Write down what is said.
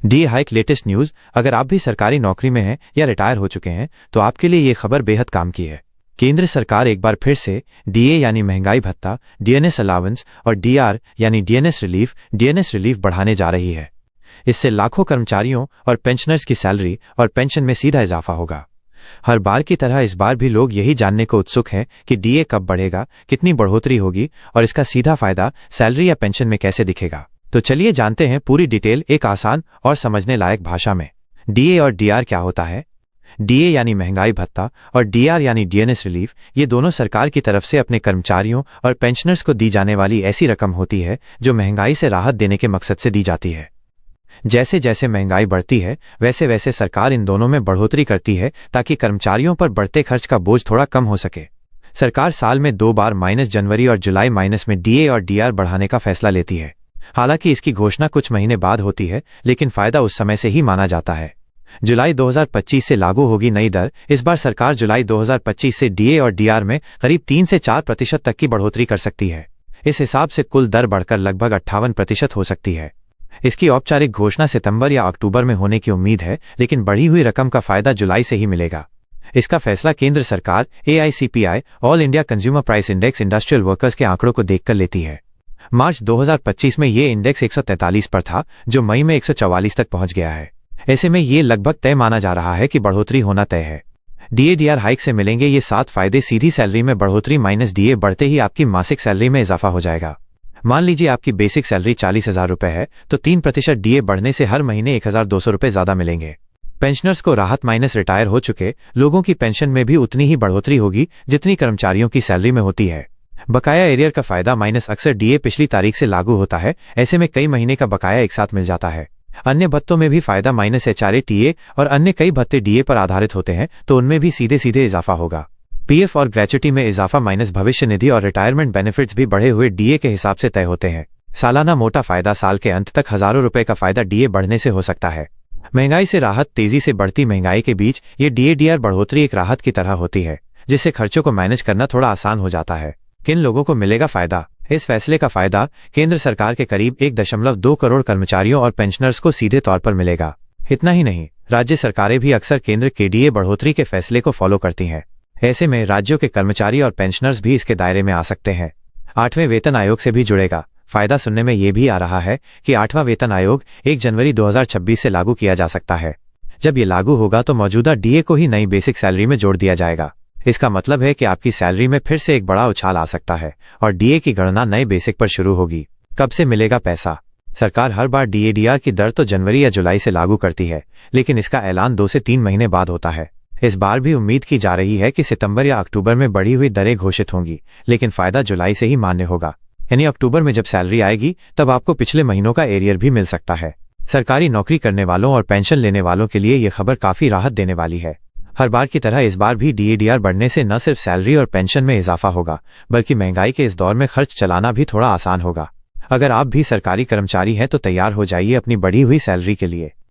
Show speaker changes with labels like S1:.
S1: DA hike latest news. अगर आप भी सरकारी नौकरी में हैं या रिटायर हो चुके हैं तो आपके लिए ये खबर बेहद काम की है। केंद्र सरकार एक बार फिर से डीए यानी महंगाई भत्ता, डीएनएस अलाउंस और डीआर यानी डीएनएस रिलीफ बढ़ाने जा रही है। इससे लाखों कर्मचारियों और पेंशनर्स की सैलरी और पेंशन में सीधा इजाफा होगा। हर बार की तरह इस बार भी लोग यही जानने को उत्सुक हैं कि डीए कब बढ़ेगा, कितनी बढ़ोतरी होगी और इसका सीधा फायदा सैलरी या पेंशन में कैसे दिखेगा। तो चलिए जानते हैं पूरी डिटेल एक आसान और समझने लायक भाषा में। डीए और डीआर क्या होता है? डीए यानी महंगाई भत्ता और डीआर यानी डीएनएस रिलीफ, ये दोनों सरकार की तरफ से अपने कर्मचारियों और पेंशनर्स को दी जाने वाली ऐसी रकम होती है जो महंगाई से राहत देने के मकसद से दी जाती है। जैसे जैसे महंगाई बढ़ती है वैसे वैसे सरकार इन दोनों में बढ़ोतरी करती है ताकि कर्मचारियों पर बढ़ते खर्च का बोझ थोड़ा कम हो सके। सरकार साल में 2 बार जनवरी और जुलाई में डीए और डीआर बढ़ाने का फैसला लेती है। हालांकि इसकी घोषणा कुछ महीने बाद होती है, लेकिन फायदा उस समय से ही माना जाता है। जुलाई 2025 से लागू होगी नई दर। इस बार सरकार जुलाई 2025 से डीए और डीआर में करीब 3 से 4% तक की बढ़ोतरी कर सकती है। इस हिसाब से कुल दर बढ़कर लगभग 58% हो सकती है। इसकी औपचारिक घोषणा सितंबर या अक्टूबर में होने की उम्मीद है, लेकिन बढ़ी हुई रकम का फायदा जुलाई से ही मिलेगा। इसका फैसला केंद्र सरकार AICPI all India consumer price index industrial workers के आंकड़ों को देखकर लेती है। मार्च 2025 में ये इंडेक्स 143 पर था, जो मई में 144 तक पहुंच गया है। ऐसे में ये लगभग तय माना जा रहा है कि बढ़ोतरी होना तय है। डीए डीआर हाइक से मिलेंगे ये 7 फायदे। सीधी सैलरी में बढ़ोतरी माइनस डीए बढ़ते ही आपकी मासिक सैलरी में इजाफा हो जाएगा। मान लीजिए आपकी बेसिक सैलरी 40,000 रुपए है तो 3% डीए बढ़ने से हर महीने 1,200 रुपए ज्यादा मिलेंगे। पेंशनर्स को राहत माइनस रिटायर हो चुके लोगों की पेंशन में भी उतनी ही बढ़ोतरी होगी जितनी कर्मचारियों की सैलरी में होती है। बकाया एरियर का फायदा माइनस अक्सर डीए पिछली तारीख से लागू होता है, ऐसे में कई महीने का बकाया एक साथ मिल जाता है। अन्य भत्तों में भी फायदा माइनस HRA और अन्य कई भत्ते डीए पर आधारित होते हैं तो उनमें भी सीधे सीधे इजाफा होगा। पीएफ और ग्रेच्युटी में इजाफा माइनस भविष्य निधि और रिटायरमेंट बेनिफिट्स भी बढ़े हुए डीए के हिसाब से तय होते हैं। सालाना मोटा फायदा साल के अंत तक हजारों रुपए का फायदा डीए बढ़ने से हो सकता है। महंगाई से राहत, तेजी से बढ़ती महंगाई के बीच ये डीए डीआर बढ़ोतरी एक राहत की तरह होती है, जिससे खर्चों को मैनेज करना थोड़ा आसान हो जाता है। किन लोगों को मिलेगा फायदा? इस फैसले का फायदा केंद्र सरकार के करीब 1.2 करोड़ कर्मचारियों और पेंशनर्स को सीधे तौर पर मिलेगा। इतना ही नहीं, राज्य सरकारें भी अक्सर केंद्र के डीए बढ़ोतरी के फैसले को फॉलो करती हैं। ऐसे में राज्यों के कर्मचारी और पेंशनर्स भी इसके दायरे में आ सकते हैं। 8वें वेतन आयोग से भी जुड़ेगा फायदा। सुनने में ये भी आ रहा है कि 8वां वेतन आयोग 1 जनवरी 2026 से लागू किया जा सकता है। जब ये लागू होगा तो मौजूदा डीए को ही नई बेसिक सैलरी में जोड़ दिया जाएगा। इसका मतलब है कि आपकी सैलरी में फिर से एक बड़ा उछाल आ सकता है और डीए की गणना नए बेसिक पर शुरू होगी। कब से मिलेगा पैसा? सरकार हर बार डीए डीआर की दर तो जनवरी या जुलाई से लागू करती है, लेकिन इसका ऐलान 2 से 3 महीने बाद होता है। इस बार भी उम्मीद की जा रही है कि सितंबर या अक्टूबर में बढ़ी हुई दरें घोषित होंगी, लेकिन फायदा जुलाई से ही मान्य होगा। यानी अक्टूबर में जब सैलरी आएगी तब आपको पिछले महीनों का एरियर भी मिल सकता है। सरकारी नौकरी करने वालों और पेंशन लेने वालों के लिए यह खबर काफी राहत देने वाली है। हर बार की तरह इस बार भी डीए डीआर बढ़ने से न सिर्फ सैलरी और पेंशन में इजाफा होगा, बल्कि महंगाई के इस दौर में खर्च चलाना भी थोड़ा आसान होगा। अगर आप भी सरकारी कर्मचारी हैं तो तैयार हो जाइए अपनी बढ़ी हुई सैलरी के लिए।